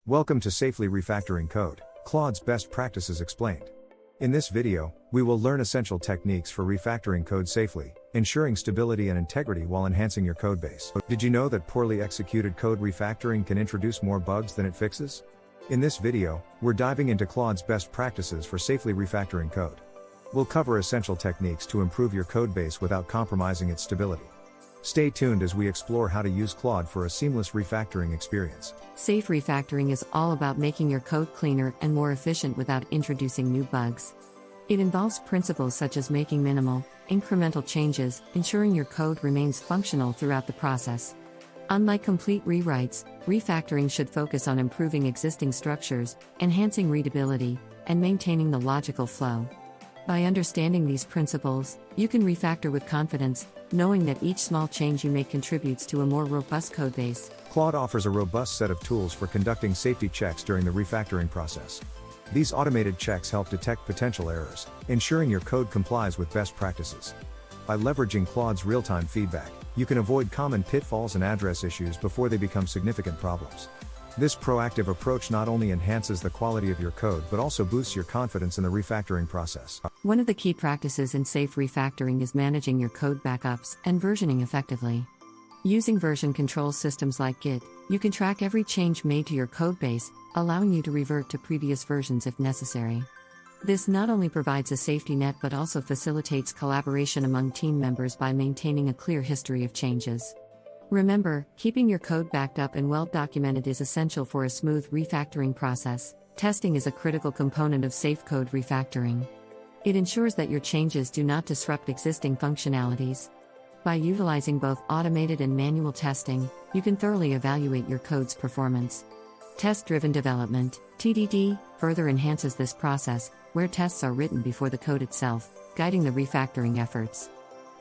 Welcome to Safely Refactoring Code, Claude's best practices explained. In this video, we will learn essential techniques for refactoring code safely, ensuring stability and integrity while enhancing your codebase. Did you know that poorly executed code refactoring can introduce more bugs than it fixes? In this video, we're diving into Claude's best practices for safely refactoring code. We'll cover essential techniques to improve your codebase without compromising its stability. Stay tuned as we explore how to use Claude for a seamless refactoring experience. Safe refactoring is all about making your code cleaner and more efficient without introducing new bugs. It involves principles such as making minimal, incremental changes, ensuring your code remains functional throughout the process. Unlike complete rewrites, refactoring should focus on improving existing structures, enhancing readability, and maintaining the logical flow. By understanding these principles, you can refactor with confidence, knowing that each small change you make contributes to a more robust codebase. Claude offers a robust set of tools for conducting safety checks during the refactoring process. These automated checks help detect potential errors, ensuring your code complies with best practices. By leveraging Claude's real-time feedback, you can avoid common pitfalls and address issues before they become significant problems. This proactive approach not only enhances the quality of your code but also boosts your confidence in the refactoring process. One of the key practices in safe refactoring is managing your code backups and versioning effectively. Using version control systems like Git, you can track every change made to your codebase, allowing you to revert to previous versions if necessary. This not only provides a safety net but also facilitates collaboration among team members by maintaining a clear history of changes. Remember, keeping your code backed up and well documented is essential for a smooth refactoring process. Testing is a critical component of safe code refactoring. It ensures that your changes do not disrupt existing functionalities. By utilizing both automated and manual testing, you can thoroughly evaluate your code's performance. Test-driven development, TDD, further enhances this process, where tests are written before the code itself, guiding the refactoring efforts.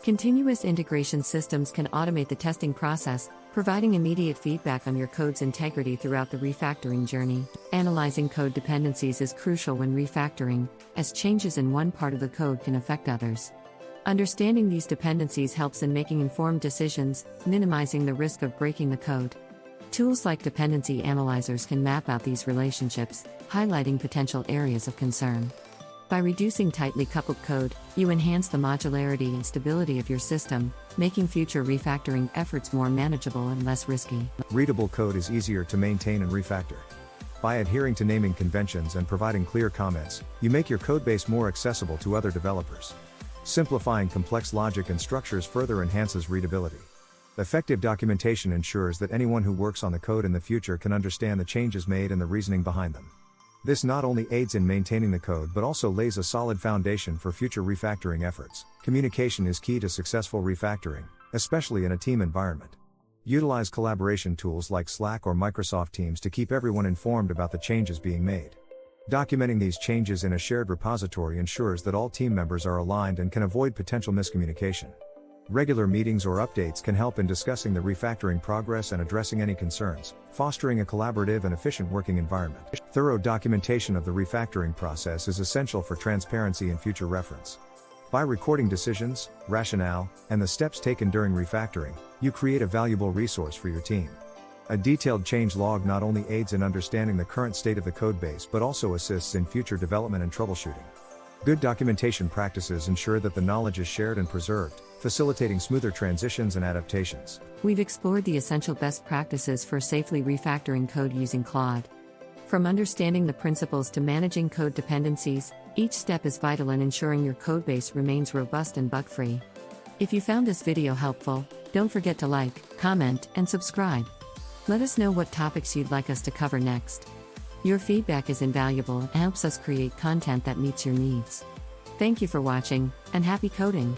Continuous integration systems can automate the testing process, providing immediate feedback on your code's integrity throughout the refactoring journey. Analyzing code dependencies is crucial when refactoring, as changes in one part of the code can affect others. Understanding these dependencies helps in making informed decisions, minimizing the risk of breaking the code. Tools like dependency analyzers can map out these relationships, highlighting potential areas of concern. By reducing tightly coupled code, you enhance the modularity and stability of your system, making future refactoring efforts more manageable and less risky. Readable code is easier to maintain and refactor. By adhering to naming conventions and providing clear comments, you make your codebase more accessible to other developers. Simplifying complex logic and structures further enhances readability. Effective documentation ensures that anyone who works on the code in the future can understand the changes made and the reasoning behind them. This not only aids in maintaining the code but also lays a solid foundation for future refactoring efforts. Communication is key to successful refactoring, especially in a team environment. Utilize collaboration tools like Slack or Microsoft Teams to keep everyone informed about the changes being made. Documenting these changes in a shared repository ensures that all team members are aligned and can avoid potential miscommunication. Regular meetings or updates can help in discussing the refactoring progress and addressing any concerns, fostering a collaborative and efficient working environment. Thorough documentation of the refactoring process is essential for transparency and future reference. By recording decisions, rationale, and the steps taken during refactoring, you create a valuable resource for your team. A detailed change log not only aids in understanding the current state of the codebase but also assists in future development and troubleshooting. Good documentation practices ensure that the knowledge is shared and preserved, facilitating smoother transitions and adaptations. We've explored the essential best practices for safely refactoring code using Claude. From understanding the principles to managing code dependencies, each step is vital in ensuring your codebase remains robust and bug-free. If you found this video helpful, don't forget to like, comment, and subscribe. Let us know what topics you'd like us to cover next. Your feedback is invaluable and helps us create content that meets your needs. Thank you for watching, and happy coding!